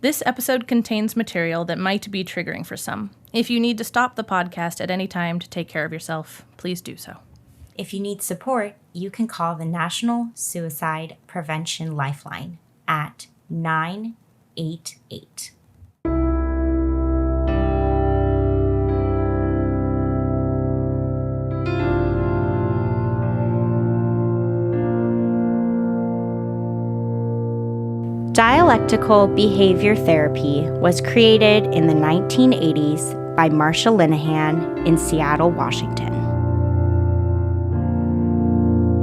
This episode contains material that might be triggering for some. If you need to stop the podcast at any time to take care of yourself, please do so. If you need support, you can call the National Suicide Prevention Lifeline at 988. Dialectical behavior therapy was created in the 1980s by Marsha Linehan in Seattle, Washington.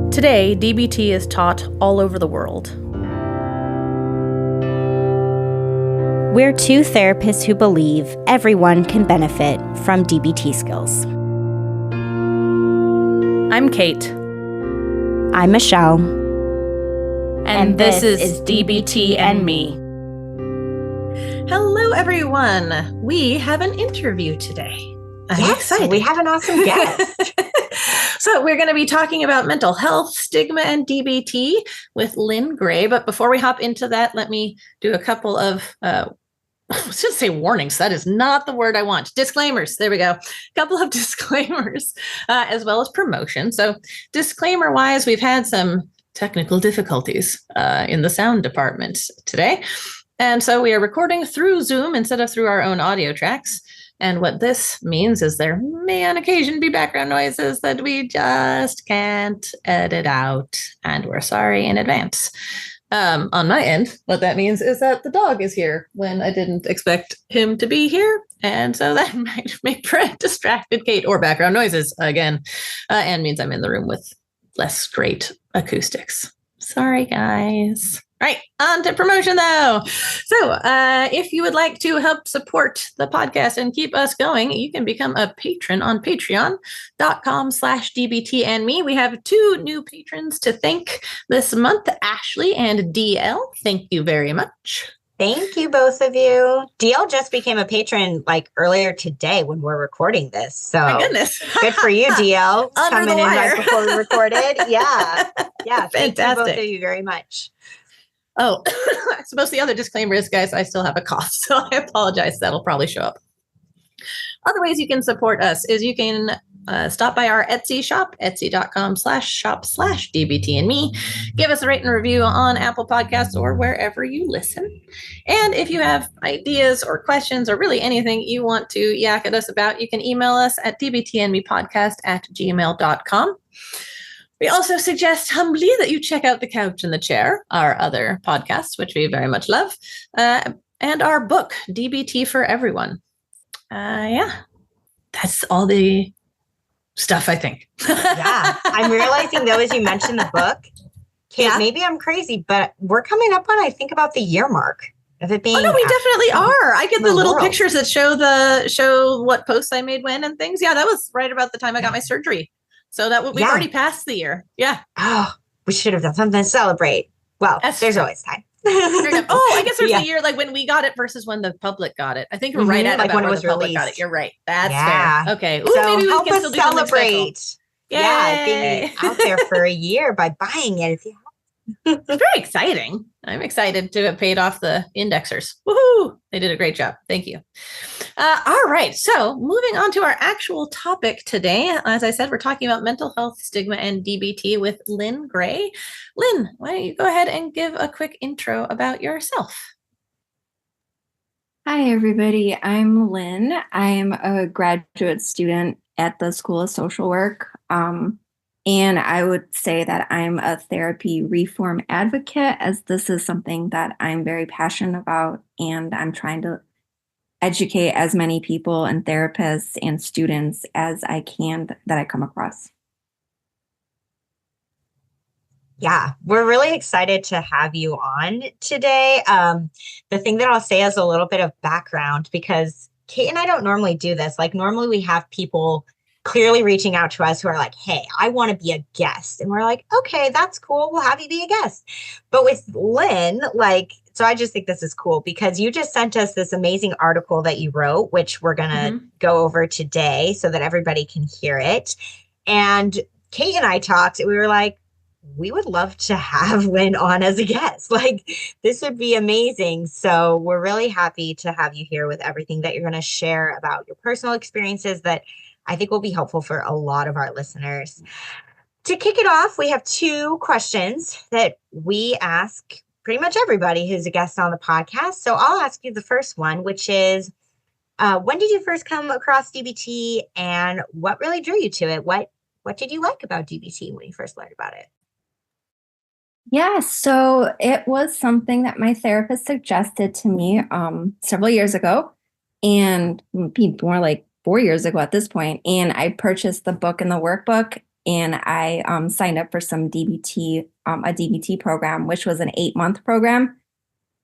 Today, DBT is taught all over the world. We're two therapists who believe everyone can benefit from DBT skills. I'm Kate. I'm Michelle. And this is DBT and Me. Hello, everyone. We have an interview today. I'm excited. We have an awesome guest. So we're going to be talking about mental health, stigma, and DBT with Lynn Gray. But before we hop into that, let me do a couple of, let's just say warnings. That is not the word I want. Disclaimers. There we go. A couple of disclaimers, as well as promotion. So disclaimer-wise, we've had some technical difficulties in the sound department today. And so we are recording through Zoom instead of through our own audio tracks. And what this means is there may on occasion be background noises that we just can't edit out. And we're sorry in advance. On my end, what that means is that the dog is here when I didn't expect him to be here. And so that might make for a distracted Kate or background noises again. And means I'm in the room with less great acoustics. Sorry, guys. All right, on to promotion though. So if you would like to help support the podcast and keep us going, you can become a patron on patreon.com/DBTandme. We have two new patrons to thank this month, Ashley and DL. Thank you very much. Thank you, both of you. DL just became a patron like earlier today when we're recording this. So my goodness. Good for you, DL. Under Coming in right before we recorded. Yeah. Yeah. Fantastic. Thank you both of you very much. Oh, I suppose the other disclaimer is, guys, I still have a cough, so I apologize. That'll probably show up. Other ways you can support us is you can stop by our Etsy shop, etsy.com/shop/DBTandme. Give us a rate and review on Apple Podcasts or wherever you listen. And if you have ideas or questions or really anything you want to yak at us about, you can email us at dbtandmepodcast@gmail.com. We also suggest humbly that you check out The Couch and the Chair, our other podcasts, which we very much love, and our book, DBT for Everyone. Yeah, that's all the stuff, I think. Yeah, I'm realizing though, as you mentioned the book, Kate, maybe I'm crazy, but we're coming up on, I think, about the year mark of it being. Oh, no, we definitely are. I get the little pictures that show what posts I made when and things. Yeah, that was right about the time I got my surgery. So that we've already passed the year. Yeah. Oh, we should have done something to celebrate. Well, there's always time. Oh, I guess there's a year like when we got it versus when the public got it. I think we're right at like about when it was the public released. got it. You're right. That's fair. Okay. Ooh, so maybe we help can us still do something celebrate. Yay. Yeah, being out there for a year by buying it. If you It's very exciting. I'm excited to have paid off the indexers. Woohoo! They did a great job. Thank you. All right. So moving on to our actual topic today. As I said, we're talking about mental health, stigma, and DBT with Lynn Gray. Lynn, why don't you go ahead and give a quick intro about yourself? Hi, everybody. I'm Lynn. I'm a graduate student at the School of Social Work. And I would say that I'm a therapy reform advocate, as this is something that I'm very passionate about, and I'm trying to educate as many people and therapists and students as I can that I come across. Yeah, we're really excited to have you on today. The thing that I'll say is a little bit of background, because Kate and I don't normally do this. Like normally we have people clearly reaching out to us who are like, hey, I want to be a guest. And we're like, okay, that's cool. We'll have you be a guest. But with Lynn, so I just think this is cool because you just sent us this amazing article that you wrote, which we're going to go over today so that everybody can hear it. And Kate and I talked, we were like, we would love to have Lynn on as a guest. Like, this would be amazing. So we're really happy to have you here with everything that you're going to share about your personal experiences that I think will be helpful for a lot of our listeners. To kick it off, we have 2 questions that we ask pretty much everybody who's a guest on the podcast. So I'll ask you the first one, which is, when did you first come across DBT and what really drew you to it? What did you like about DBT when you first learned about it? Yeah, so it was something that my therapist suggested to me several years ago, and more like 4 years ago at this point. And I purchased the book and the workbook, and I signed up for some DBT, a DBT program, which was an 8-month program.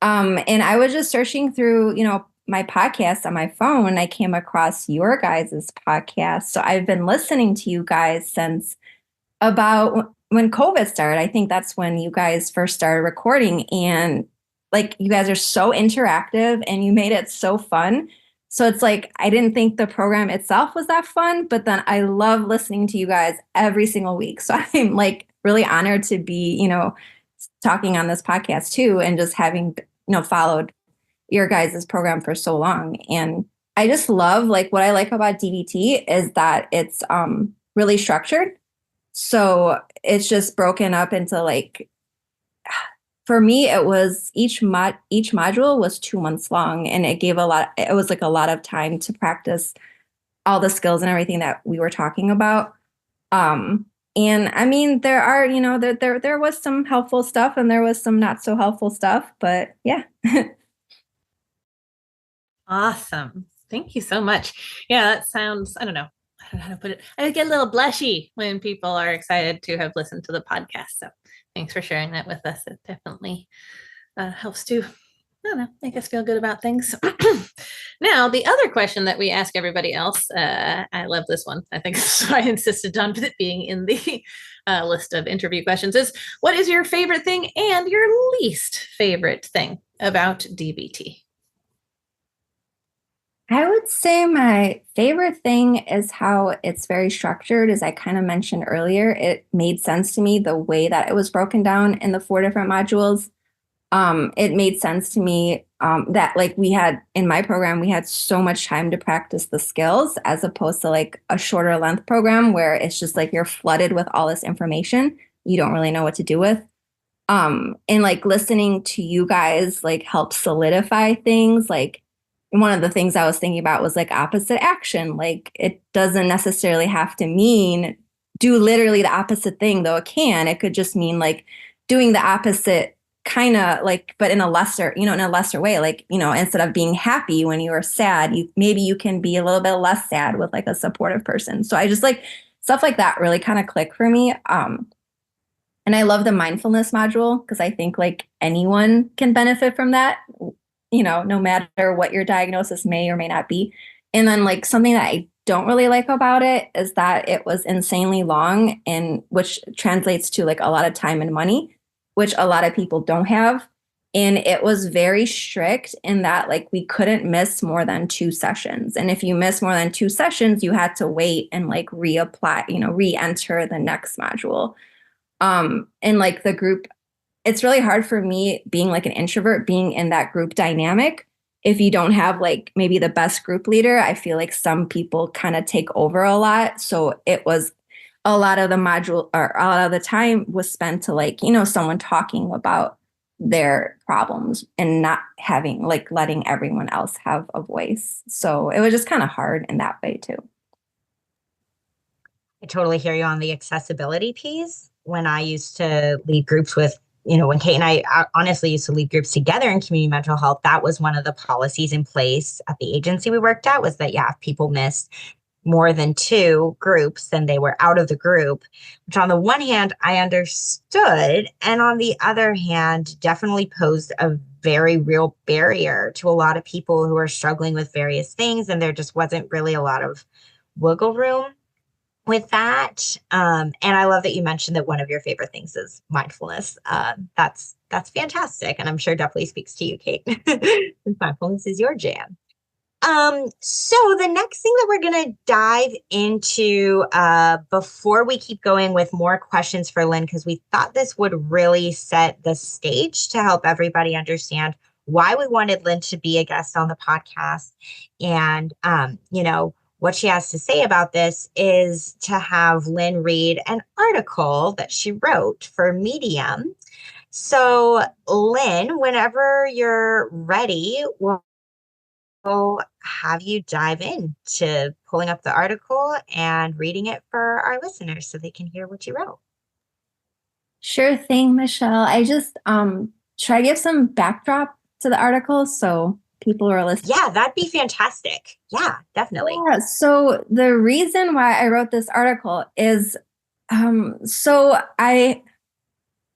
And I was just searching through, my podcast on my phone, and I came across your guys' podcast. So I've been listening to you guys since about when COVID started. I think that's when you guys first started recording, and like you guys are so interactive and you made it so fun. So it's like, I didn't think the program itself was that fun, but then I love listening to you guys every single week. So I'm like really honored to be, talking on this podcast too, and just having, followed your guys' program for so long. And I just love, like, what I like about DBT is that it's really structured. So it's just broken up into, like, for me, it was each module was 2 months long, and it was like a lot of time to practice all the skills and everything that we were talking about. And I mean, there are, there was some helpful stuff and there was some not so helpful stuff, but yeah. Awesome. Thank you so much. Yeah, that sounds, I don't know how to put it. I get a little blushy when people are excited to have listened to the podcast. So thanks for sharing that with us. It definitely helps to, I don't know, make us feel good about things. Now, the other question that we ask everybody else, I love this one. I think that's why I insisted on it being in the list of interview questions, is what is your favorite thing and your least favorite thing about DBT? I would say my favorite thing is how it's very structured. As I kind of mentioned earlier, it made sense to me the way that it was broken down in the 4 different modules. It made sense to me that, like, we had in my program, we had so much time to practice the skills as opposed to like a shorter length program where it's just like you're flooded with all this information you don't really know what to do with. And like listening to you guys like help solidify things. Like, one of the things I was thinking about was like opposite action. Like, it doesn't necessarily have to mean do literally the opposite thing, though it can. It could just mean like doing the opposite kind of like, but in a lesser way. Like, instead of being happy when you are sad, maybe you can be a little bit less sad with like a supportive person. So I just like stuff like that really kind of click for me. And I love the mindfulness module because I think like anyone can benefit from that, no matter what your diagnosis may or may not be. And then like something that I don't really like about it is that it was insanely long, and which translates to like a lot of time and money, which a lot of people don't have. And it was very strict in that like we couldn't miss more than 2 sessions. And if you miss more than 2 sessions, you had to wait and like reapply, re-enter the next module. And like the group, it's really hard for me being like an introvert, being in that group dynamic. If you don't have like maybe the best group leader, I feel like some people kind of take over a lot. So it was a lot of the module, or a lot of the time was spent to like, someone talking about their problems and not having like letting everyone else have a voice. So it was just kind of hard in that way too. I totally hear you on the accessibility piece. When I used to lead groups with, when Kate and I honestly used to lead groups together in community mental health, that was one of the policies in place at the agency we worked at, was that, if people missed more than 2 groups, then they were out of the group, which on the one hand, I understood. And on the other hand, definitely posed a very real barrier to a lot of people who are struggling with various things. And there just wasn't really a lot of wiggle room with that. And I love that you mentioned that one of your favorite things is mindfulness. That's fantastic. And I'm sure definitely speaks to you, Kate. Mindfulness is your jam. So the next thing that we're going to dive into before we keep going with more questions for Lynn, because we thought this would really set the stage to help everybody understand why we wanted Lynn to be a guest on the podcast. And, what she has to say about this is to have Lynn read an article that she wrote for Medium. So, Lynn, whenever you're ready, we'll have you dive in to pulling up the article and reading it for our listeners so they can hear what you wrote. Sure thing, Michelle. I just try to give some backdrop to the article so people who are listening. Yeah, that'd be fantastic. Yeah, definitely. Yeah, so the reason why I wrote this article is so I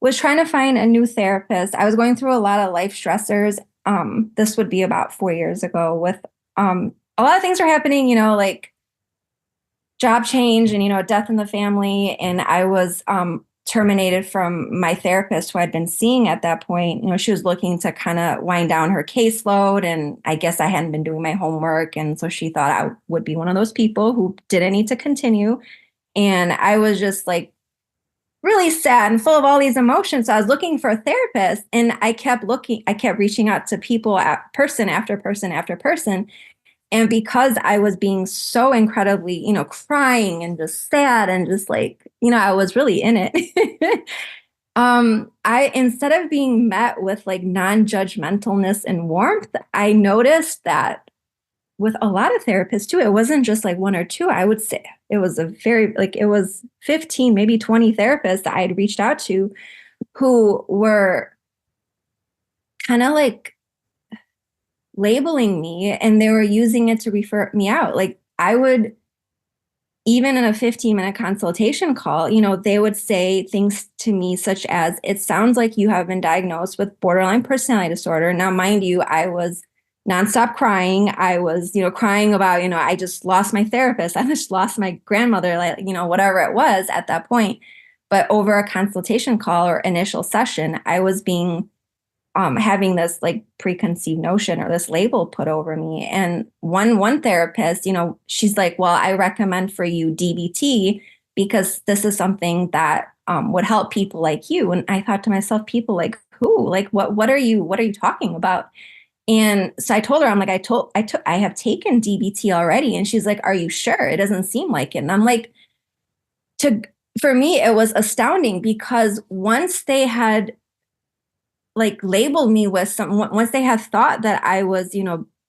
was trying to find a new therapist. I was going through a lot of life stressors. This would be about 4 years ago with a lot of things are happening, like job change and, death in the family. And I was terminated from my therapist who I'd been seeing at that point. She was looking to kind of wind down her caseload. And I guess I hadn't been doing my homework. And so she thought I would be one of those people who didn't need to continue. And I was just like really sad and full of all these emotions. So I was looking for a therapist and I kept reaching out to people, person after person after person. And because I was being so incredibly, crying and just sad and just like, I was really in it. Instead of being met with like non-judgmentalness and warmth, I noticed that with a lot of therapists too, it wasn't just like one or two. I would say it was it was 15, maybe 20 therapists that I had reached out to who were kind of like labeling me, and they were using it to refer me out. Like I would, even in a 15-minute consultation call, they would say things to me such as, it sounds like you have been diagnosed with borderline personality disorder. Now, mind you, I was nonstop crying. I was, crying about, I just lost my therapist. I just lost my grandmother, like, whatever it was at that point. But over a consultation call or initial session, I was being having this like preconceived notion or this label put over me. And one therapist, she's like, well, I recommend for you DBT because this is something that would help people like you. And I thought to myself, people like who? Like what are you talking about? And so I told her, I'm like, I have taken DBT already. And she's like, are you sure? It doesn't seem like it. And I'm like, for me, it was astounding because once they had like labeled me with once they had thought that I was,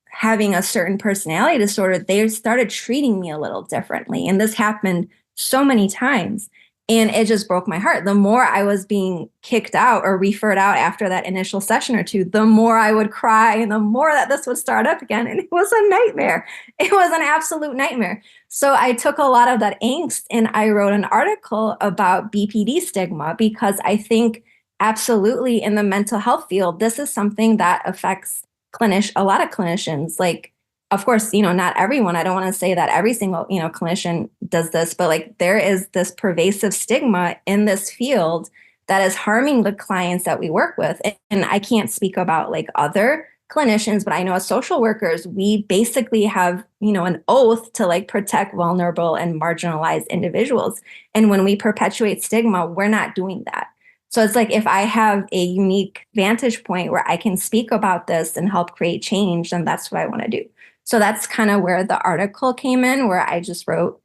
having a certain personality disorder, they started treating me a little differently. And this happened so many times. And it just broke my heart. The more I was being kicked out or referred out after that initial session or two, the more I would cry and the more that this would start up again. And it was a nightmare. It was an absolute nightmare. So I took a lot of that angst and I wrote an article about BPD stigma because I think absolutely in the mental health field, this is something that affects a lot of clinicians. Like, of course, not everyone. I don't want to say that every single, clinician does this, but like there is this pervasive stigma in this field that is harming the clients that we work with. And I can't speak about like other clinicians, but I know as social workers, we basically have, an oath to like protect vulnerable and marginalized individuals. And when we perpetuate stigma, we're not doing that. So it's like if I have a unique vantage point where I can speak about this and help create change, then that's what I want to do. So that's kind of where the article came in, where I just wrote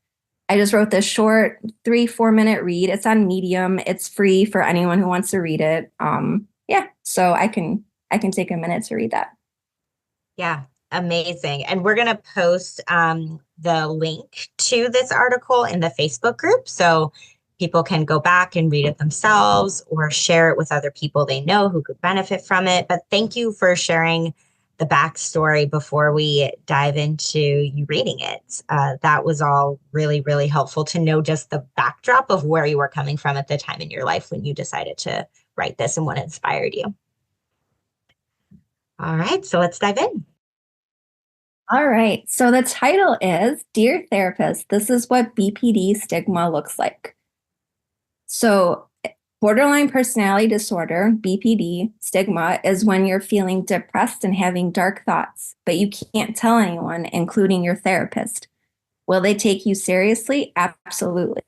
this short 3-4 minute read. It's on Medium. It's free for anyone who wants to read it. So I can take a minute to read that. Yeah, amazing. And we're going to post the link to this article in the Facebook group. So people can go back and read it themselves or share it with other people they know who could benefit from it. But thank you for sharing the backstory before we dive into you reading it. That was all really, really helpful to know just the backdrop of where you were coming from at the time in your life when you decided to write this and what inspired you. All right, so let's dive in. All right, so the title is Dear Therapist, This is What BPD Stigma Looks Like. So Borderline personality disorder, BPD, stigma, is when you're feeling depressed and having dark thoughts, but you can't tell anyone, including your therapist. Will they take you seriously? Absolutely.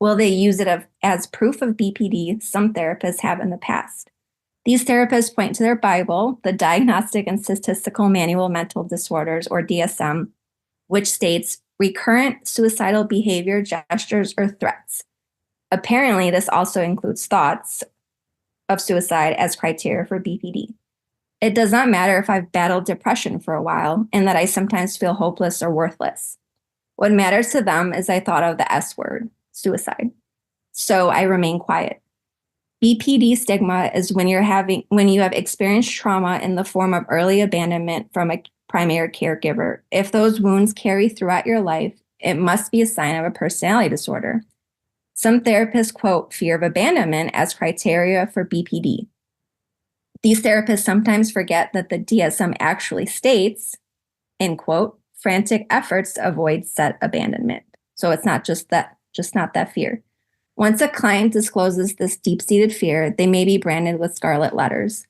Will they use it as proof of BPD? Some therapists have in the past. These therapists point to their Bible, the Diagnostic and Statistical Manual of Mental Disorders, or DSM, which states recurrent suicidal behavior, gestures, or threats. Apparently, this also includes thoughts of suicide as criteria for BPD. It does not matter if I've battled depression for a while and that I sometimes feel hopeless or worthless. What matters to them is I thought of the S word, suicide. So I remain quiet. BPD stigma is when you have experienced trauma in the form of early abandonment from a primary caregiver. If those wounds carry throughout your life, it must be a sign of a personality disorder. Some therapists quote fear of abandonment as criteria for BPD. These therapists sometimes forget that the DSM actually states, in quote, frantic efforts to avoid said abandonment. So it's not just not that fear. Once a client discloses this deep-seated fear, they may be branded with scarlet letters.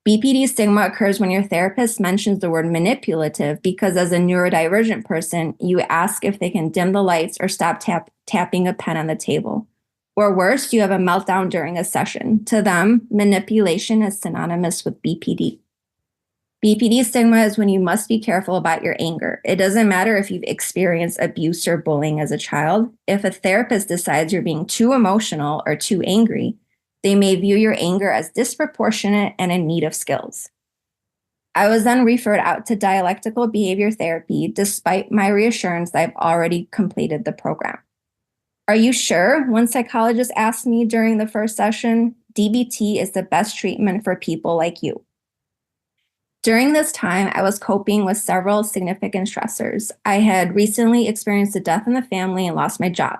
BPD stigma occurs when your therapist mentions the word manipulative because as a neurodivergent person, you ask if they can dim the lights or stop tapping a pen on the table. Or worse, you have a meltdown during a session. To them, manipulation is synonymous with BPD. BPD stigma is when you must be careful about your anger. It doesn't matter if you've experienced abuse or bullying as a child. If a therapist decides you're being too emotional or too angry, they may view your anger as disproportionate and in need of skills. I was then referred out to dialectical behavior therapy despite my reassurance that I've already completed the program. Are you sure? One psychologist asked me during the first session. DBT is the best treatment for people like you. During this time, I was coping with several significant stressors. I had recently experienced a death in the family and lost my job.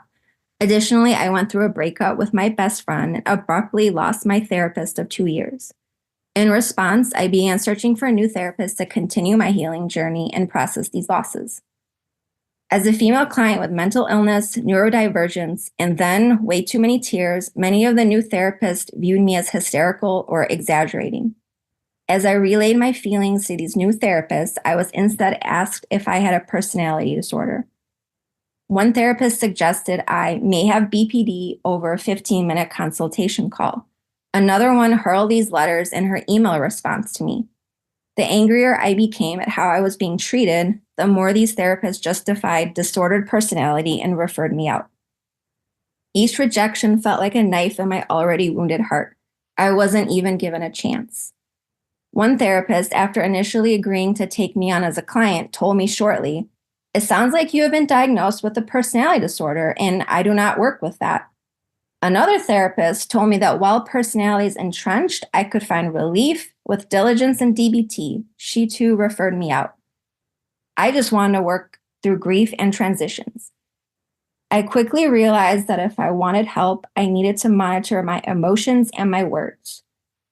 Additionally, I went through a breakup with my best friend and abruptly lost my therapist of 2 years. In response, I began searching for a new therapist to continue my healing journey and process these losses. As a female client with mental illness, neurodivergence, and then way too many tears, many of the new therapists viewed me as hysterical or exaggerating. As I relayed my feelings to these new therapists, I was instead asked if I had a personality disorder. One therapist suggested I may have BPD over a 15-minute consultation call. Another one hurled these letters in her email response to me. The angrier I became at how I was being treated, the more these therapists justified disordered personality and referred me out. Each rejection felt like a knife in my already wounded heart. I wasn't even given a chance. One therapist, after initially agreeing to take me on as a client, told me shortly, "It sounds like you have been diagnosed with a personality disorder, and I do not work with that." Another therapist told me that while personality is entrenched, I could find relief with diligence and DBT. She too referred me out. I just wanted to work through grief and transitions. I quickly realized that if I wanted help, I needed to monitor my emotions and my words.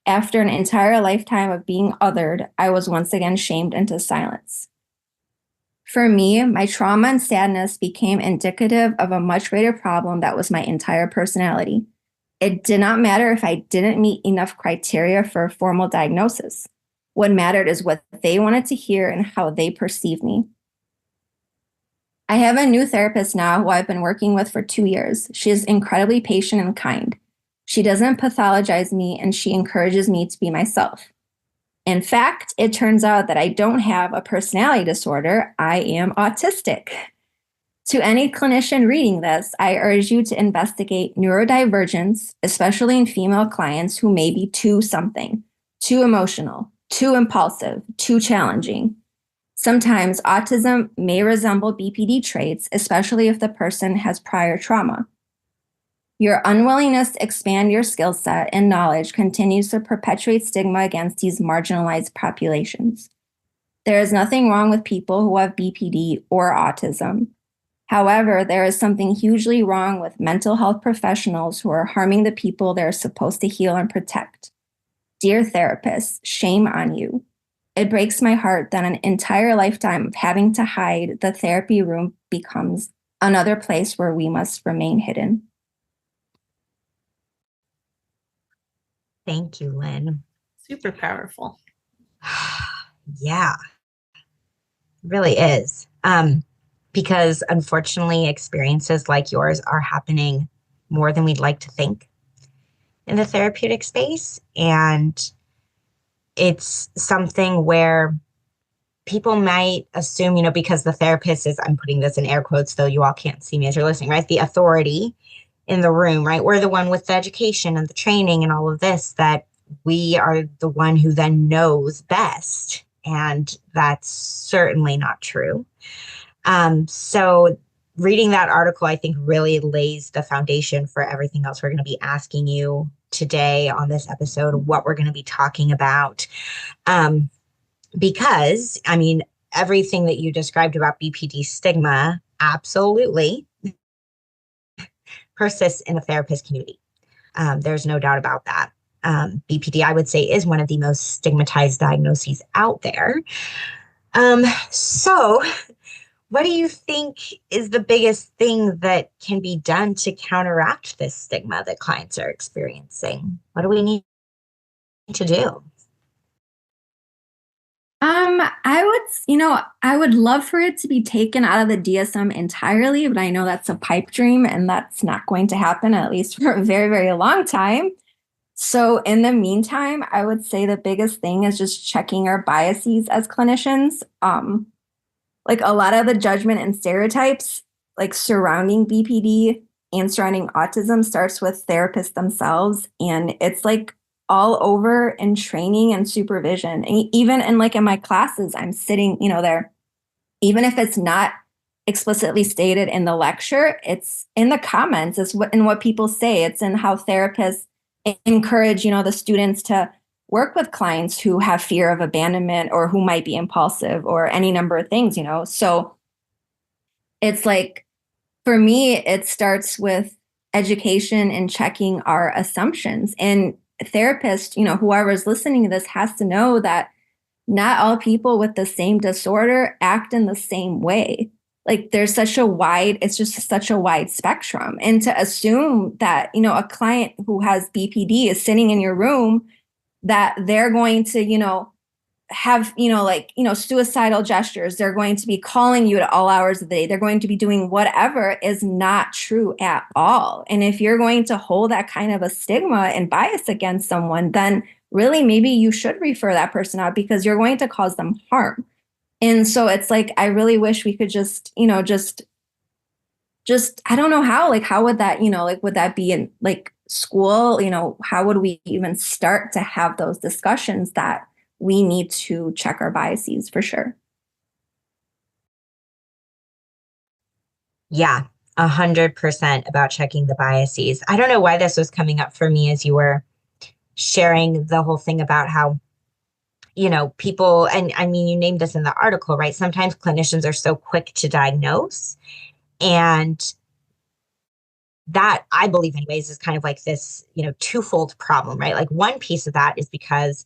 After an entire lifetime of being othered, I was once again shamed into silence. For me, my trauma and sadness became indicative of a much greater problem that was my entire personality. It did not matter if I didn't meet enough criteria for a formal diagnosis. What mattered is what they wanted to hear and how they perceive me. I have a new therapist now who I've been working with for 2 years. She is incredibly patient and kind. She doesn't pathologize me, and she encourages me to be myself. In fact, it turns out that I don't have a personality disorder. I am autistic. To any clinician reading this, I urge you to investigate neurodivergence, especially in female clients who may be too something, too emotional, too impulsive, too challenging. Sometimes autism may resemble BPD traits, especially if the person has prior trauma. Your unwillingness to expand your skill set and knowledge continues to perpetuate stigma against these marginalized populations. There is nothing wrong with people who have BPD or autism. However, there is something hugely wrong with mental health professionals who are harming the people they're supposed to heal and protect. Dear therapists, shame on you. It breaks my heart that an entire lifetime of having to hide the therapy room becomes another place where we must remain hidden. Thank you, Lynn. Super powerful. Yeah, it really is. Because unfortunately, experiences like yours are happening more than we'd like to think in the therapeutic space. And it's something where people might assume, because the therapist is, I'm putting this in air quotes, though you all can't see me as you're listening, right? The authority in the room, right? We're the one with the education and the training and all of this, that we are the one who then knows best. And that's certainly not true. So reading that article, I think, really lays the foundation for everything else we're going to be asking you today on this episode, what we're going to be talking about. Because, everything that you described about BPD stigma absolutely persists in the therapist community. There's no doubt about that. BPD, I would say, is one of the most stigmatized diagnoses out there. So what do you think is the biggest thing that can be done to counteract this stigma that clients are experiencing? What do we need to do? I would love for it to be taken out of the DSM entirely, but I know that's a pipe dream and that's not going to happen, at least for a very, very long time. So in the meantime, I would say the biggest thing is just checking our biases as clinicians. Like a lot of the judgment and stereotypes, like surrounding BPD and surrounding autism, starts with therapists themselves. And it's like all over in training and supervision. And even in my classes, I'm sitting, there, even if it's not explicitly stated in the lecture, it's in the comments, it's in what people say, it's in how therapists encourage, the students to work with clients who have fear of abandonment or who might be impulsive or any number of things, So it's like, for me, it starts with education and checking our assumptions. And therapists, whoever's listening to this has to know that not all people with the same disorder act in the same way. Like it's just such a wide spectrum. And to assume that, a client who has BPD is sitting in your room, that they're going to, have, suicidal gestures. They're going to be calling you at all hours of the day. They're going to be doing whatever is not true at all. And if you're going to hold that kind of a stigma and bias against someone, then really maybe you should refer that person out because you're going to cause them harm. And so it's like, I really wish we could just, I don't know how would that, would that be in school? How would we even start to have those discussions that we need to check our biases for sure? Yeah, 100% about checking the biases. I don't know why this was coming up for me as you were sharing the whole thing about how, people, and you named this in the article, right? Sometimes clinicians are so quick to diagnose. And that, I believe anyways, is kind of like this, twofold problem, right? Like one piece of that is because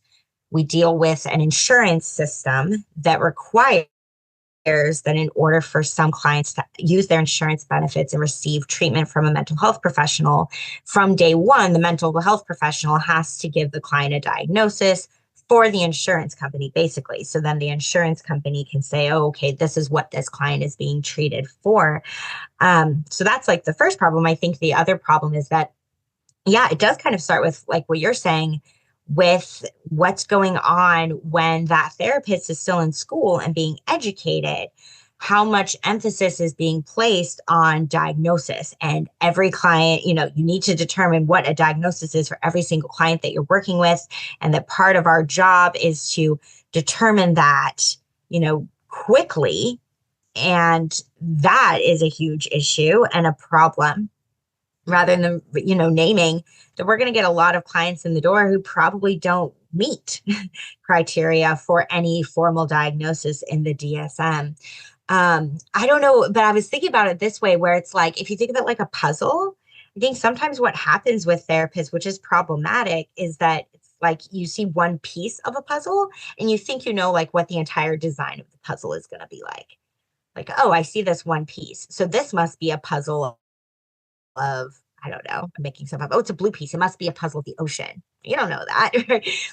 we deal with an insurance system that requires that in order for some clients to use their insurance benefits and receive treatment from a mental health professional, from day one, the mental health professional has to give the client a diagnosis for the insurance company, basically. So then the insurance company can say, oh, okay, this is what this client is being treated for. So that's like the first problem. I think the other problem is that, yeah, it does kind of start with like what you're saying, with what's going on when that therapist is still in school and being educated, how much emphasis is being placed on diagnosis. And every client, you need to determine what a diagnosis is for every single client that you're working with. And that part of our job is to determine that, quickly. And that is a huge issue and a problem, rather than, naming that we're going to get a lot of clients in the door who probably don't meet criteria for any formal diagnosis in the DSM. I don't know, but I was thinking about it this way, where it's like, if you think of it like a puzzle, I think sometimes what happens with therapists, which is problematic, is that it's like you see one piece of a puzzle and you think, like what the entire design of the puzzle is going to be like, oh, I see this one piece. So this must be a puzzle of I don't know, I'm making stuff up. Oh, it's a blue piece. It must be a puzzle of the ocean. You don't know that.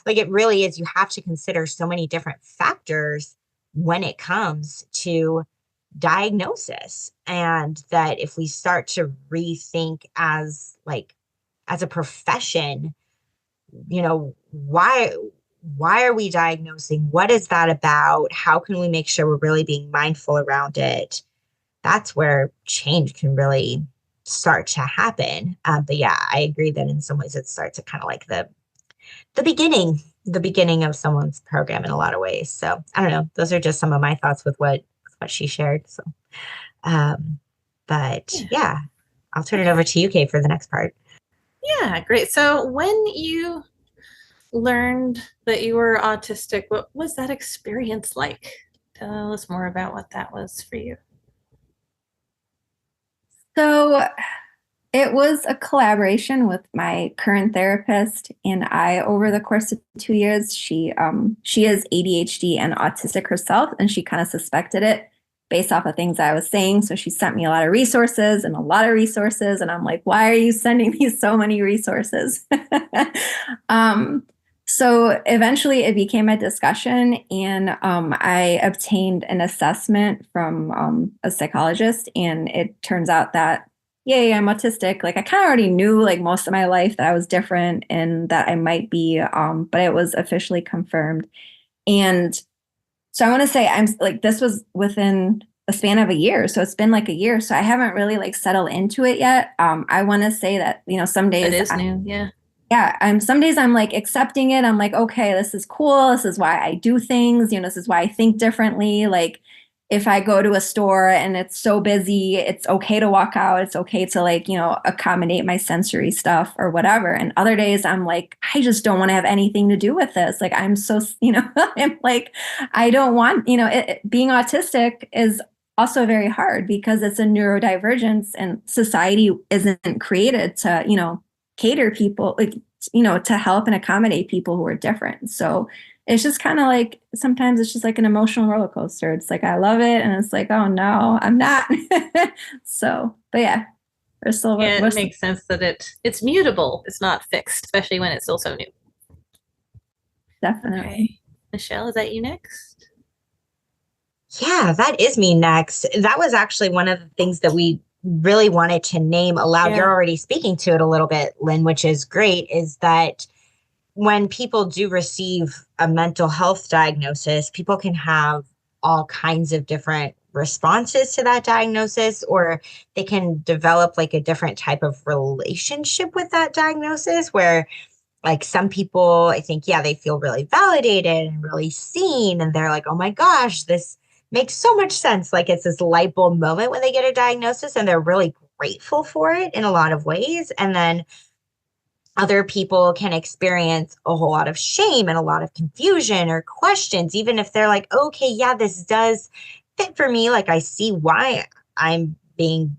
Like it really is. You have to consider so many different factors when it comes to diagnosis. And that if we start to rethink as a profession, why are we diagnosing? What is that about? How can we make sure we're really being mindful around it? That's where change can really start to happen. But yeah, I agree that in some ways it starts at kind of like the beginning of someone's program in a lot of ways. So I don't know. Those are just some of my thoughts with what she shared. So, but yeah, I'll turn it over to you, Kate, for the next part. Yeah, great. So when you learned that you were autistic, what was that experience like? Tell us more about what that was for you. So it was a collaboration with my current therapist and I. Over the course of 2 years, she has ADHD and autistic herself, and she kind of suspected it based off of things I was saying. So she sent me a lot of resources, and I'm like, why are you sending me so many resources? So eventually it became a discussion, and I obtained an assessment from a psychologist, and it turns out that, yay, I'm autistic. Like I kind of already knew like most of my life that I was different and that I might be, but it was officially confirmed. And so I want to say I'm like, this was within a span of a year. So it's been like a year. So I haven't really like settled into it yet. I want to say that, some days it is new. Yeah. Yeah. Some days I'm like accepting it. I'm like, okay, this is cool. This is why I do things. This is why I think differently. Like if I go to a store and it's so busy, it's okay to walk out. It's okay to like, accommodate my sensory stuff or whatever. And other days I'm like, I just don't want to have anything to do with this. Like I'm so, I'm like, I don't want, being autistic is also very hard because it's a neurodivergence and society isn't created to, cater people, like, to help and accommodate people who are different. So it's just kind of like, sometimes it's just like an emotional roller coaster. It's like, I love it. And it's like, oh no, I'm not. So, but yeah, it makes sense that it's mutable. It's not fixed, especially when it's still so new. Definitely. Okay. Michelle, is that you next? Yeah, that is me next. That was actually one of the things that we really wanted to name aloud. You're already speaking to it a little bit, Lynn, which is great, is that when people do receive a mental health diagnosis, people can have all kinds of different responses to that diagnosis, or they can develop like a different type of relationship with that diagnosis where like some people, I think, they feel really validated and really seen. And they're like, oh my gosh, this makes so much sense. Like it's this light bulb moment when they get a diagnosis and they're really grateful for it in a lot of ways. And then other people can experience a whole lot of shame and a lot of confusion or questions, even if they're like, okay, yeah, this does fit for me. Like I see why I'm being,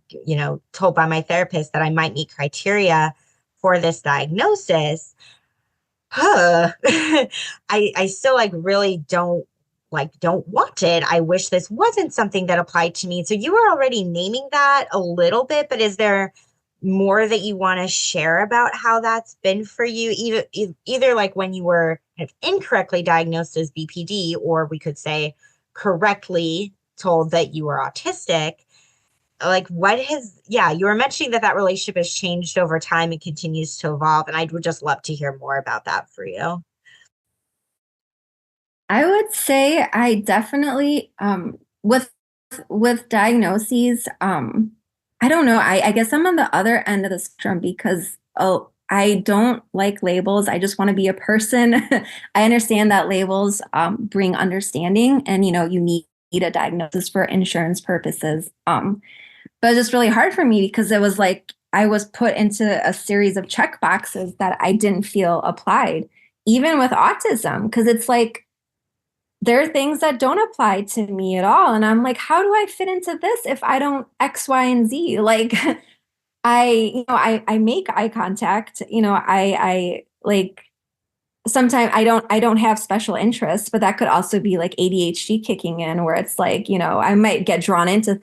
told by my therapist that I might meet criteria for this diagnosis. I still like really don't want it. I wish this wasn't something that applied to me. So you were already naming that a little bit, but is there more that you want to share about how that's been for you, either like when you were kind of incorrectly diagnosed as BPD, or we could say correctly told that you were autistic? Like you were mentioning that relationship has changed over time and continues to evolve. And I would just love to hear more about that for you. I would say I definitely, with diagnoses, I don't know. I guess I'm on the other end of the spectrum because I don't like labels. I just want to be a person. I understand that labels bring understanding, and you need a diagnosis for insurance purposes. But it's just really hard for me because it was like I was put into a series of check boxes that I didn't feel applied, even with autism, because it's like there are things that don't apply to me at all. And I'm like, how do I fit into this if I don't X, Y, and Z? Like I make eye contact, I like sometimes I don't have special interests, but that could also be like ADHD kicking in, where it's like, I might get drawn into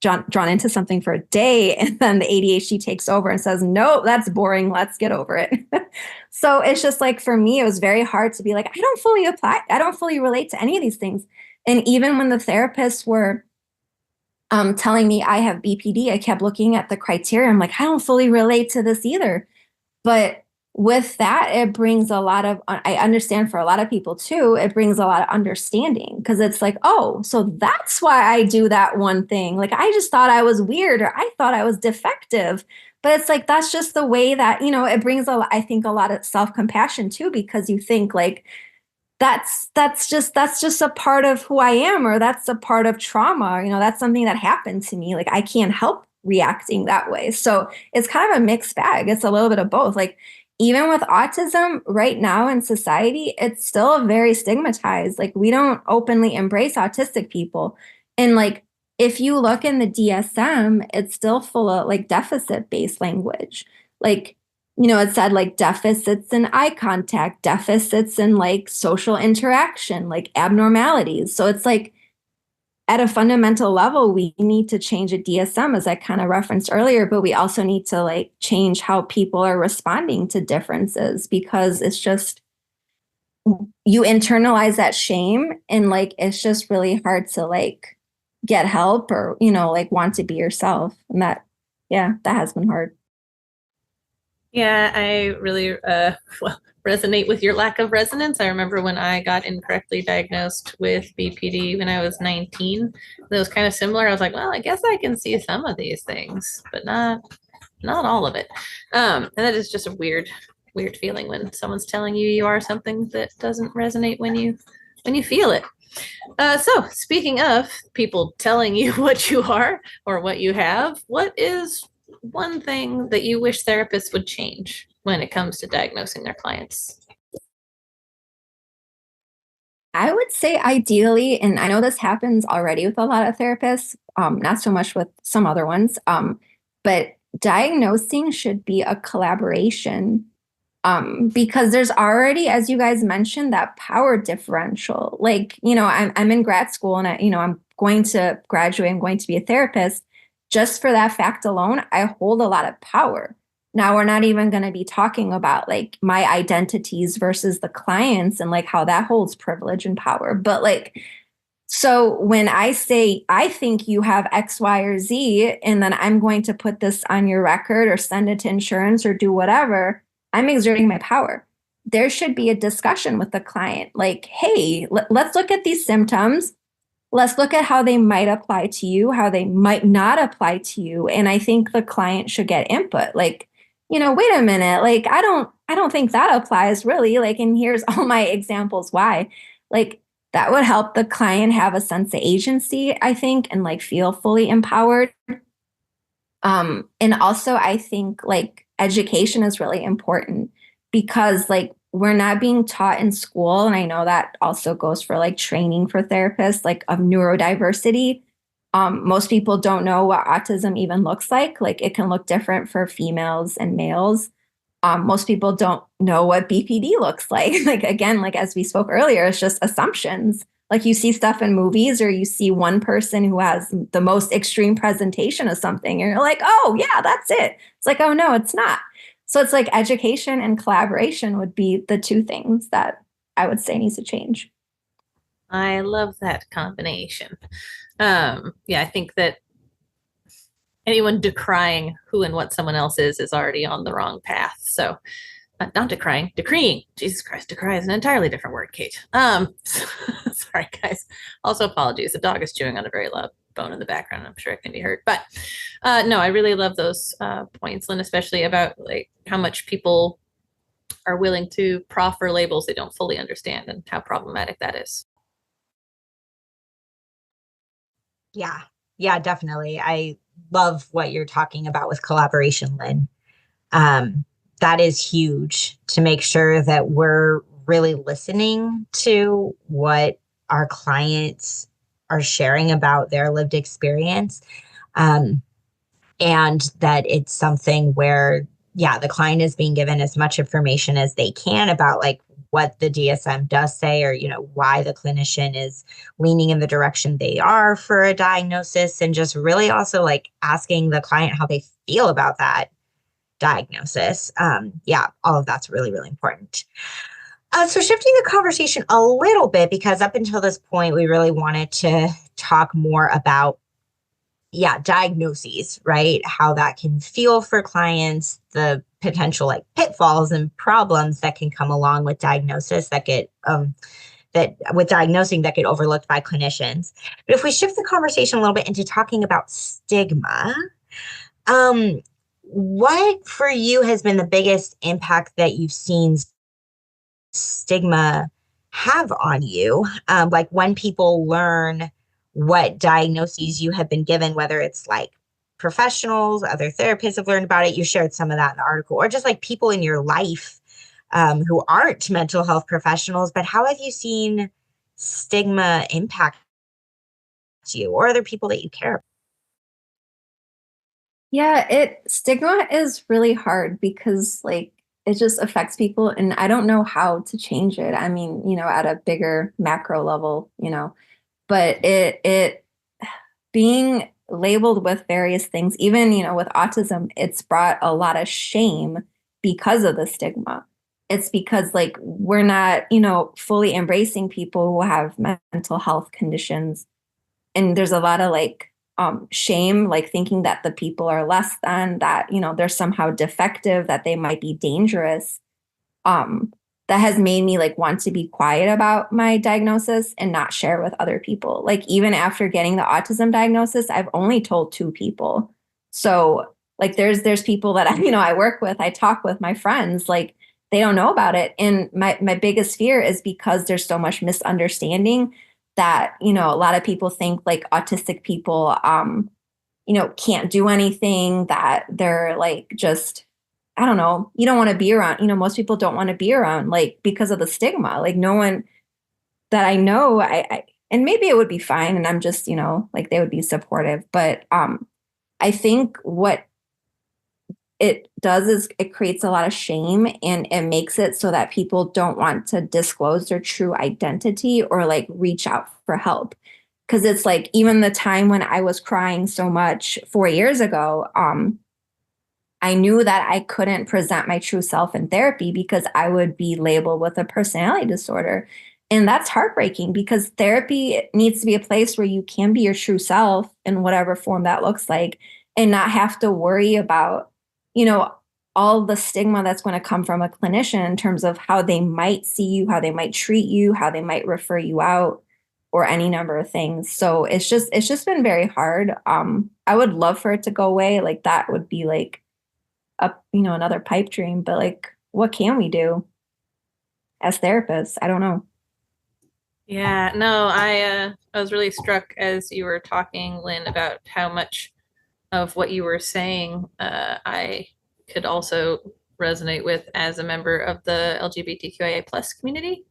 drawn into something for a day, and then the ADHD takes over and says, no, that's boring. Let's get over it. So it's just like, for me, it was very hard to be like, I don't fully relate to any of these things. And even when the therapists were telling me I have BPD, I kept looking at the criteria. I'm like, I don't fully relate to this either. But with that, it brings a lot of, I understand for a lot of people too, it brings a lot of understanding, because it's like, oh, so that's why I do that one thing. Like, I just thought I was weird, or I thought I was defective. But it's like, that's just the way that, it brings I think a lot of self-compassion too, because you think like, that's just a part of who I am, or that's a part of trauma. That's something that happened to me. Like, I can't help reacting that way. So it's kind of a mixed bag. It's a little bit of both. Like, even with autism right now in society, it's still very stigmatized. Like, we don't openly embrace autistic people. And like, if you look in the DSM, it's still full of like deficit-based language. Like, it said like deficits in eye contact, deficits in like social interaction, like abnormalities. So it's like, at a fundamental level, we need to change a DSM, as I kind of referenced earlier, but we also need to like change how people are responding to differences, because it's just, you internalize that shame, and like, it's just really hard to like get help, or, like want to be yourself. And that has been hard. Yeah, I really resonate with your lack of resonance. I remember when I got incorrectly diagnosed with BPD when I was 19. It was kind of similar. I was like, well, I guess I can see some of these things, but not all of it. And that is just a weird feeling when someone's telling you you are something that doesn't resonate when you feel it. So speaking of people telling you what you are or what you have, what is one thing that you wish therapists would change when it comes to diagnosing their clients? I would say ideally, and I know this happens already with a lot of therapists, not so much with some other ones, but diagnosing should be a collaboration, because there's already, as you guys mentioned, that power differential. Like, I'm in grad school, and I'm going to graduate, I'm going to be a therapist. Just for that fact alone, I hold a lot of power. Now, we're not even going to be talking about like my identities versus the clients and like how that holds privilege and power. But like, so when I say, I think you have X, Y, or Z, and then I'm going to put this on your record or send it to insurance or do whatever, I'm exerting my power. There should be a discussion with the client. Like, hey, let's look at these symptoms. Let's look at how they might apply to you, how they might not apply to you. And I think the client should get input. Like, wait a minute, like, I don't think that applies really. Like, and here's all my examples why. Like, that would help the client have a sense of agency, I think, and like feel fully empowered. And also I think like education is really important, because like, we're not being taught in school. And I know that also goes for like training for therapists, like of neurodiversity. Most people don't know what autism even looks like. Like, it can look different for females and males. Most people don't know what BPD looks like. Like, again, like as we spoke earlier, it's just assumptions. Like, you see stuff in movies, or you see one person who has the most extreme presentation of something, and you're like, oh yeah, that's it. It's like, oh no, it's not. So it's like education and collaboration would be the two things that I would say needs to change. I love that combination. Yeah, I think that anyone decrying who and what someone else is already on the wrong path. So not decrying, decreeing. Jesus Christ, decry is an entirely different word, Kate. Sorry, guys. Also, apologies. The dog is chewing on a very loud bone in the background. I'm sure it can be heard. But no, I really love those points, Lynn, especially about like how much people are willing to proffer labels they don't fully understand, and how problematic that is. Yeah, definitely. I love what you're talking about with collaboration, Lynn. That is huge, to make sure that we're really listening to what our clients are sharing about their lived experience. And that it's something where the client is being given as much information as they can about like what the DSM does say, or, why the clinician is leaning in the direction they are for a diagnosis, and just really also like asking the client how they feel about that diagnosis. All of that's really, really important. So shifting the conversation a little bit, because up until this point, we really wanted to talk more about diagnoses, right? How that can feel for clients, the potential like pitfalls and problems that can come along with diagnosis that get diagnosing that get overlooked by clinicians. But if we shift the conversation a little bit into talking about stigma, what for you has been the biggest impact that you've seen stigma have on you? Like when people learn what diagnoses you have been given, whether it's like professionals, other therapists have learned about it. You shared some of that in the article, or just like people in your life who aren't mental health professionals. But how have you seen stigma impact you or other people that you care about? Yeah, stigma is really hard because like it just affects people and I don't know how to change it. I mean, at a bigger macro level, but it being labeled with various things, even, with autism, it's brought a lot of shame because of the stigma. It's because like we're not, fully embracing people who have mental health conditions. And there's a lot of like shame, like thinking that the people are less than, that, they're somehow defective, that they might be dangerous. That has made me like want to be quiet about my diagnosis and not share with other people. Like even after getting the autism diagnosis, I've only told 2 people. So like there's people that I work with, I talk with, my friends, like they don't know about it. And my biggest fear is because there's so much misunderstanding that, a lot of people think like autistic people, can't do anything, that they're like just, I don't know, you don't want to be around, most people don't want to be around like because of the stigma. Like no one that I know, and maybe it would be fine. And I'm just, like they would be supportive. But I think what it does is it creates a lot of shame, and it makes it so that people don't want to disclose their true identity or like reach out for help. Cause it's like, even the time when I was crying so much 4 years ago, I knew that I couldn't present my true self in therapy because I would be labeled with a personality disorder. And that's heartbreaking because therapy needs to be a place where you can be your true self in whatever form that looks like, and not have to worry about, all the stigma that's going to come from a clinician in terms of how they might see you, how they might treat you, how they might refer you out, or any number of things. So it's just been very hard. I would love for it to go away. Like that would be like another pipe dream, but like, what can we do as therapists? I don't know. Yeah, no, I was really struck as you were talking, Lynn, about how much of what you were saying I could also resonate with as a member of the LGBTQIA plus community,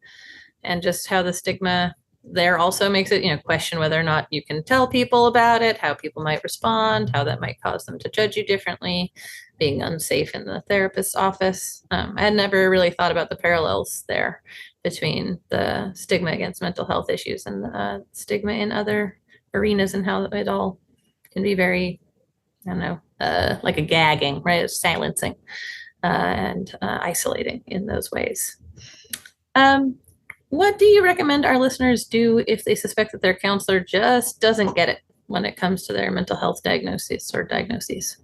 and just how the stigma there also makes it, question whether or not you can tell people about it, how people might respond, how that might cause them to judge you differently, being unsafe in the therapist's office. I had never really thought about the parallels there between the stigma against mental health issues and the stigma in other arenas, and how it all can be very, I don't know, like a gagging, right? It's silencing and isolating in those ways. What do you recommend our listeners do if they suspect that their counselor just doesn't get it when it comes to their mental health diagnosis or diagnoses?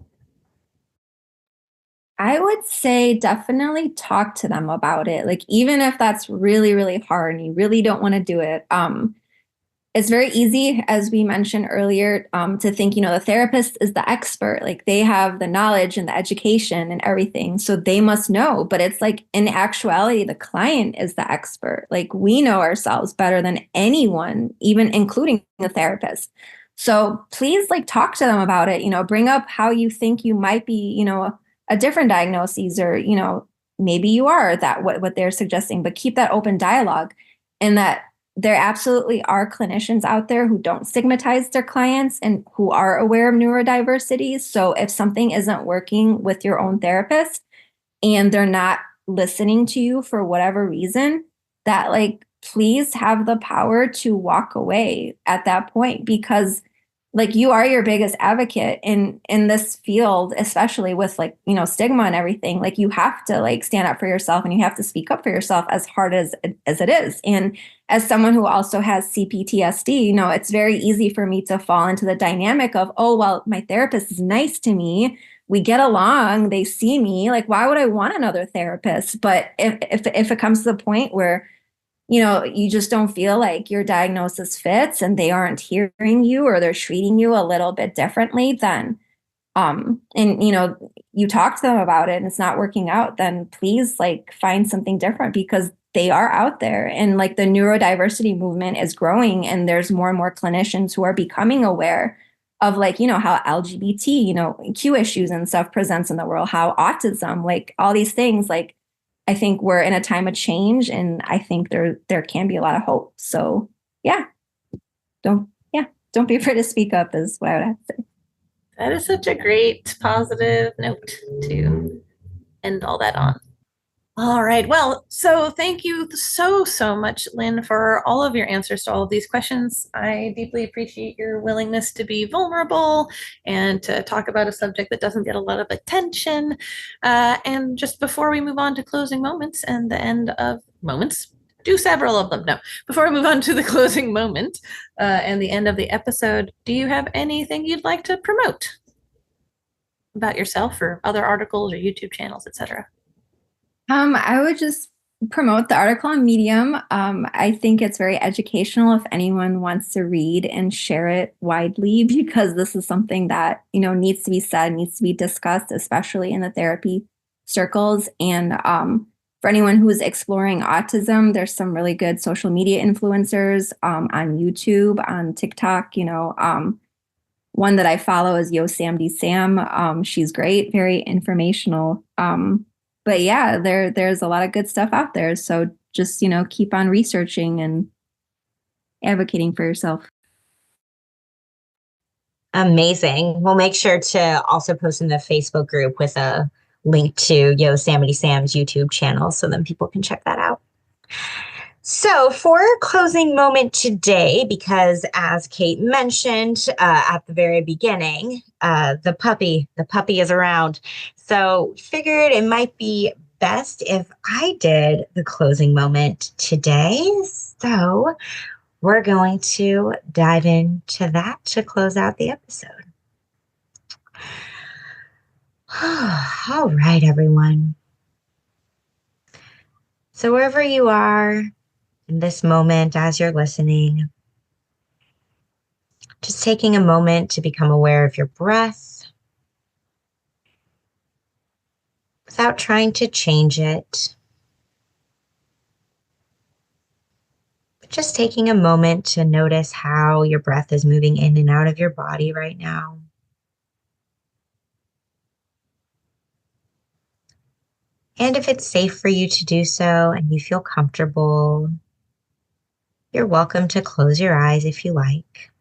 I would say definitely talk to them about it. Like, even if that's really, really hard and you really don't want to do it, it's very easy, as we mentioned earlier, to think, the therapist is the expert. Like they have the knowledge and the education and everything, so they must know. But it's like, in actuality, the client is the expert. Like we know ourselves better than anyone, even including the therapist. So please like talk to them about it, bring up how you think you might be, a different diagnosis, or, maybe you are that what they're suggesting, but keep that open dialogue. And that there absolutely are clinicians out there who don't stigmatize their clients and who are aware of neurodiversity. So if something isn't working with your own therapist, and they're not listening to you for whatever reason, that like, please have the power to walk away at that point, because like you are your biggest advocate in this field, especially with like, you know, stigma and everything. Like you have to like stand up for yourself and you have to speak up for yourself, as hard as it is. And as someone who also has CPTSD, you know, it's very easy for me to fall into the dynamic of, oh, well, my therapist is nice to me, we get along, they see me, like, why would I want another therapist? But if it comes to the point where, you know, you just don't feel like your diagnosis fits and they aren't hearing you, or they're treating you a little bit differently, then and you know, you talk to them about it and it's not working out, then please like find something different, because they are out there, and like the neurodiversity movement is growing, and there's more and more clinicians who are becoming aware of like, you know, how LGBT, you know, Q issues and stuff presents in the world, how autism, like all these things. Like I think we're in a time of change, and I think there can be a lot of hope. So yeah, don't be afraid to speak up is what I would have to say. That is such a great positive note to end all that on. All right. Well, so thank you so much, Lynn, for all of your answers to all of these questions. I deeply appreciate your willingness to be vulnerable and to talk about a subject that doesn't get a lot of attention. And just before we move on to closing moments and the end of moments, do several of them. No, before we move on to the closing moment and the end of the episode, do you have anything you'd like to promote about yourself or other articles or YouTube channels, etc.? I would just promote the article on Medium. I think it's very educational if anyone wants to read and share it widely, because this is something that, you know, needs to be said, needs to be discussed, especially in the therapy circles. And for anyone who is exploring autism, there's some really good social media influencers on YouTube, on TikTok. You know, one that I follow is Yosemite Sam. She's great, very informational. But yeah, there's a lot of good stuff out there. So just, you know, keep on researching and advocating for yourself. Amazing. We'll make sure to also post in the Facebook group with a link to Yosemite Sam's YouTube channel, so then people can check that out. So for our closing moment today, because as Kate mentioned at the very beginning, the puppy is around. So figured it might be best if I did the closing moment today. So we're going to dive into that to close out the episode. All right, everyone. So wherever you are in this moment as you're listening, just taking a moment to become aware of your breath without trying to change it. But just taking a moment to notice how your breath is moving in and out of your body right now. And if it's safe for you to do so and you feel comfortable, you're welcome to close your eyes if you like.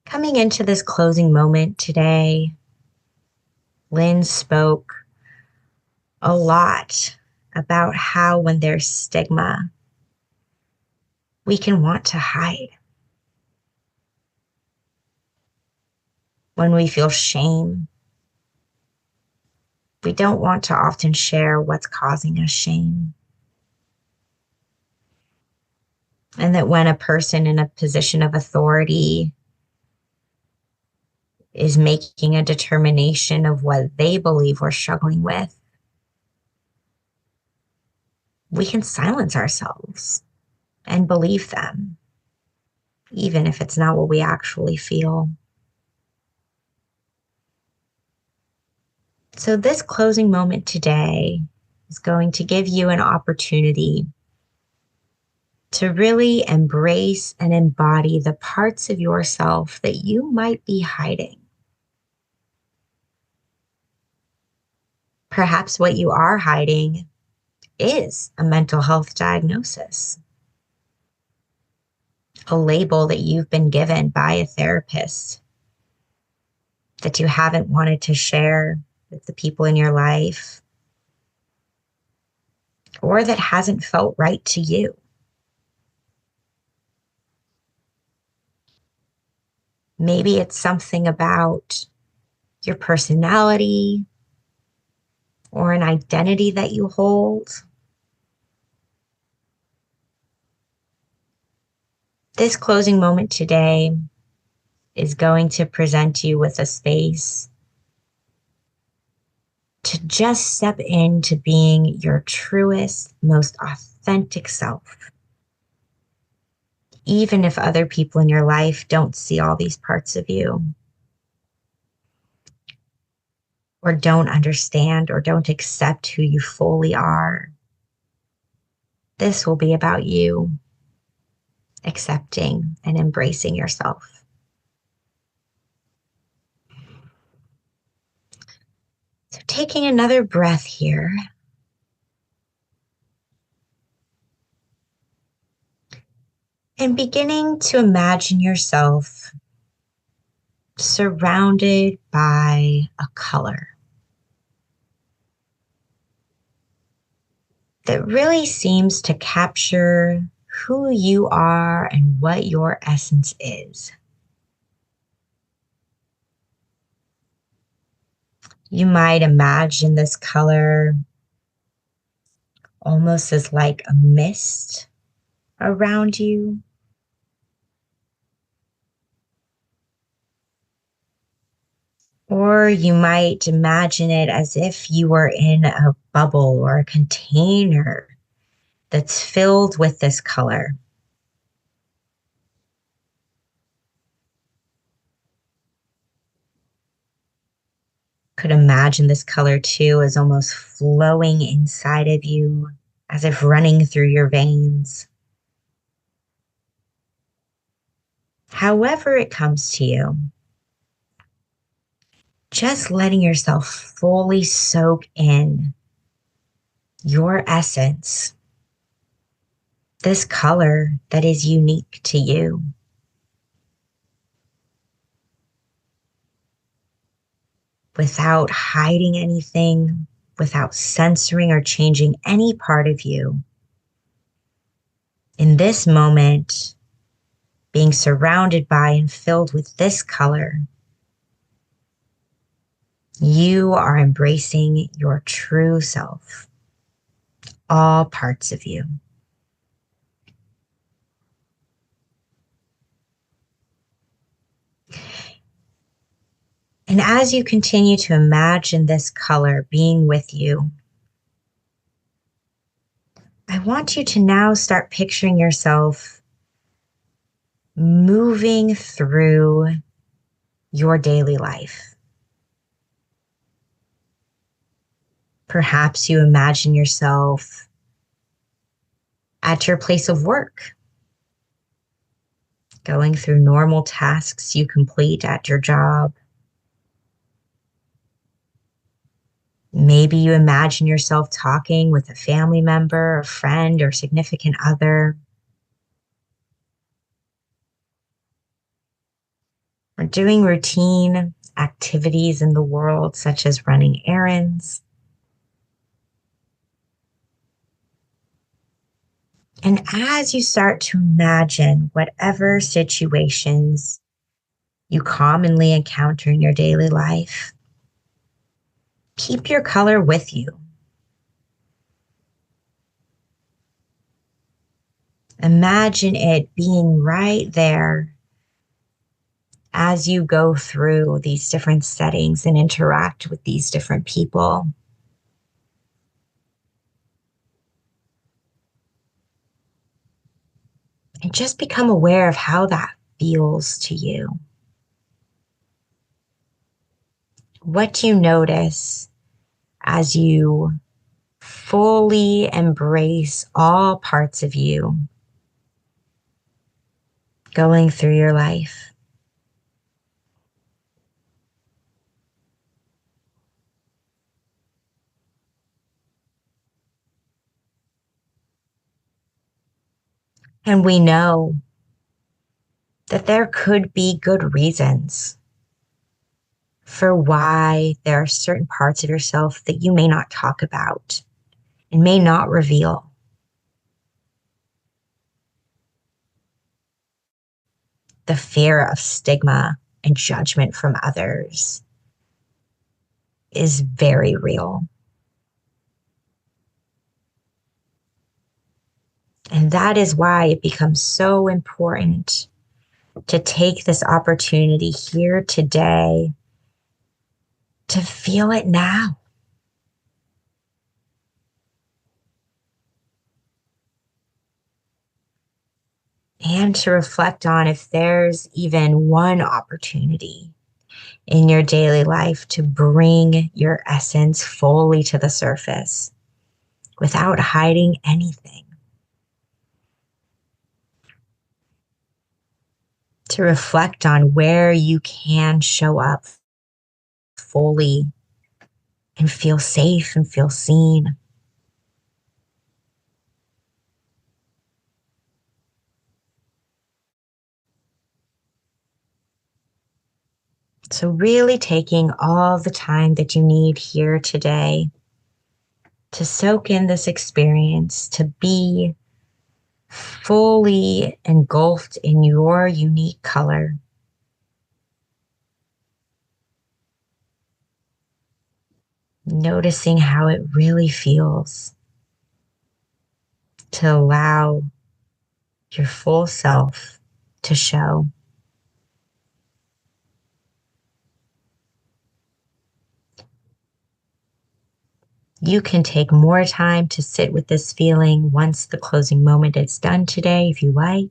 Coming into this closing moment today, Lynn spoke a lot about how when there's stigma, we can want to hide. When we feel shame, we don't want to often share what's causing us shame. And that when a person in a position of authority is making a determination of what they believe we're struggling with, we can silence ourselves and believe them, even if it's not what we actually feel. So this closing moment today is going to give you an opportunity to really embrace and embody the parts of yourself that you might be hiding. Perhaps what you are hiding is a mental health diagnosis, a label that you've been given by a therapist that you haven't wanted to share with the people in your life, or that hasn't felt right to you. Maybe it's something about your personality or an identity that you hold. This closing moment today is going to present you with a space to just step into being your truest, most authentic self. Even if other people in your life don't see all these parts of you, or don't understand or don't accept who you fully are, this will be about you accepting and embracing yourself. So taking another breath here. And beginning to imagine yourself surrounded by a color that really seems to capture who you are and what your essence is. You might imagine this color almost as like a mist around you. Or you might imagine it as if you were in a bubble or a container that's filled with this color. Could imagine this color too as almost flowing inside of you, as if running through your veins. However it comes to you, just letting yourself fully soak in your essence, this color that is unique to you. Without hiding anything, without censoring or changing any part of you. In this moment, being surrounded by and filled with this color, you are embracing your true self, all parts of you. And as you continue to imagine this color being with you, I want you to now start picturing yourself moving through your daily life. Perhaps you imagine yourself at your place of work, going through normal tasks you complete at your job. Maybe you imagine yourself talking with a family member, a friend, or significant other. Or doing routine activities in the world, such as running errands. And as you start to imagine whatever situations you commonly encounter in your daily life, keep your color with you. Imagine it being right there as you go through these different settings and interact with these different people. And just become aware of how that feels to you. What do you notice as you fully embrace all parts of you going through your life? And we know that there could be good reasons for why there are certain parts of yourself that you may not talk about and may not reveal. The fear of stigma and judgment from others is very real. And that is why it becomes so important to take this opportunity here today to feel it now. And to reflect on if there's even one opportunity in your daily life to bring your essence fully to the surface without hiding anything. To reflect on where you can show up fully and feel safe and feel seen. So really taking all the time that you need here today to soak in this experience, to be fully engulfed in your unique color. Noticing how it really feels to allow your full self to show. You can take more time to sit with this feeling once the closing moment is done today, if you like.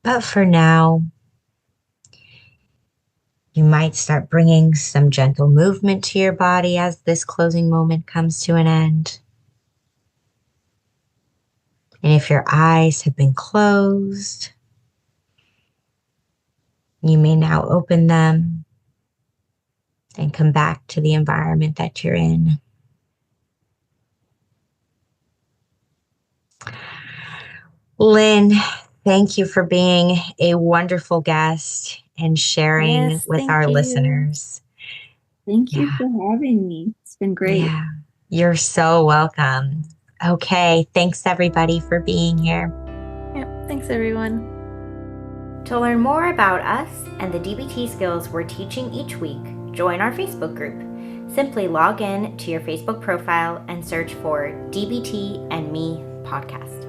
But for now, you might start bringing some gentle movement to your body as this closing moment comes to an end. And if your eyes have been closed, you may now open them and come back to the environment that you're in. Lynn, thank you for being a wonderful guest and sharing Yes, with thank our you. listeners. Thank you Yeah. for having me. It's been great. Yeah, you're so welcome. Okay, thanks everybody for being here. Yep. Thanks, everyone. To learn more about us and the DBT skills we're teaching each week, join our Facebook group. Simply log in to your Facebook profile and search for DBT and Me podcast.